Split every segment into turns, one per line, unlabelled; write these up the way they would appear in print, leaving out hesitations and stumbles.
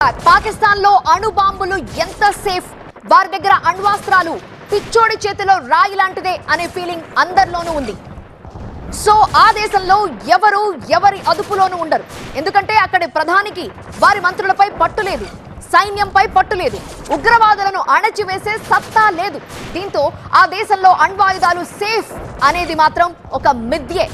పాకిస్తాన్ లో అణు బాంబులు ఎంత సేఫ్, వారి దగ్గర అణ్వాస్త్రాలు పిచ్చోడి చేతిలో రాయి లాంటిదే అనే ఫీలింగ్ అందరిలోనూ ఉంది. సో ఆ దేశంలో ఎవరి అదుపులోనూ ఉండరు. ఎందుకంటే అక్కడి ప్రధానికి వారి మంత్రులపై పట్టు లేదు, సైన్యంపై పట్టు లేదు, ఉగ్రవాదులను అణచివేసే సత్తా లేదు. దీంతో ఆ దేశంలో అణ్వాయుధాలు సేఫ్ అనేది మాత్రం ఒక మిథ్యే.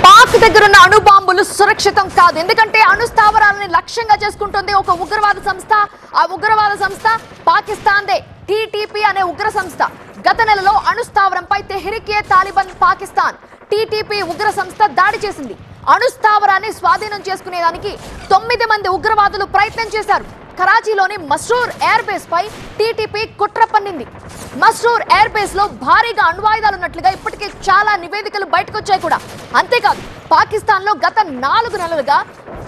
పాక్ దగ్గరున్న అణు బాంబులు సురక్షితం కాదు. ఎందుకంటే అణు స్థావరాలని లక్ష్యంగా చేసుకుంటుంది ఒక ఉగ్రవాద సంస్థ. ఆ ఉగ్రవాద సంస్థ పాకిస్తాన్దే, టీటీపీ అనే ఉగ్ర సంస్థ. గత నెలలో అణు స్థావరంపై తెహ్రీక్-ఏ-తాలిబాన్ పాకిస్తాన్ టీటీపీ ఉగ్ర సంస్థ దాడి చేసింది. అణు స్థావరాన్ని స్వాధీనం చేసుకునేదానికి 9 మంది ఉగ్రవాదులు ప్రయత్నం చేశారు. కరాచీలోని మస్రూర్ ఎయిర్ బేస్ పై టీటీపీ కుట్ర పన్నింది. మస్రూర్ ఎయిర్ బేస్ లో భారీగా అణ్వాయుధాలు ఉన్నట్లుగా ఇప్పటికే చాలా నివేదికలు బయటకొచ్చాయి కూడా. అంతేకాదు, పాకిస్తాన్ లో గత 4 నెలలుగా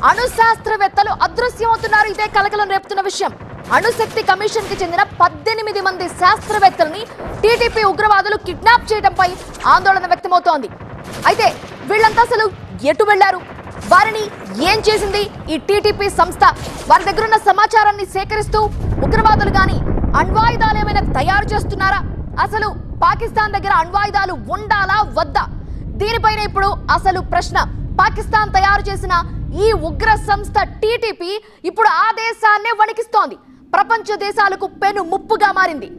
అణు శాస్త్రవేత్తలు అదృశ్యమవుతున్నారు. ఇదే కలకలం రేపుతున్న విషయం. అణుశక్తి కమిషన్ కి చెందిన 18 మంది శాస్త్రవేత్తలని టీటీపీ ఉగ్రవాదులు కిడ్నాప్ చేయడంపై ఆందోళన వ్యక్తమవుతోంది. అయితే వీళ్ళంతా అసలు ఎటు వెళ్లారు, వారిని ఏం చేసింది ఈ టీటీపీ సంస్థ? వారి దగ్గర ఉన్న సమాచారాన్ని సేకరిస్తూ ఉగ్రవాదులు గాని అణ్వాయుధాలు ఏమైనా తయారు చేస్తున్నారా? అసలు పాకిస్తాన్ దగ్గర అణ్వాయుధాలు ఉండాలా వద్దా? దీనిపైన ఇప్పుడు అసలు ప్రశ్న. పాకిస్తాన్ తయారు చేసిన ఈ ఉగ్ర సంస్థ టీటీపీ ఇప్పుడు ఆ దేశాన్నే వణికిస్తోంది. ప్రపంచ దేశాలకు పెను ముప్పుగా మారింది.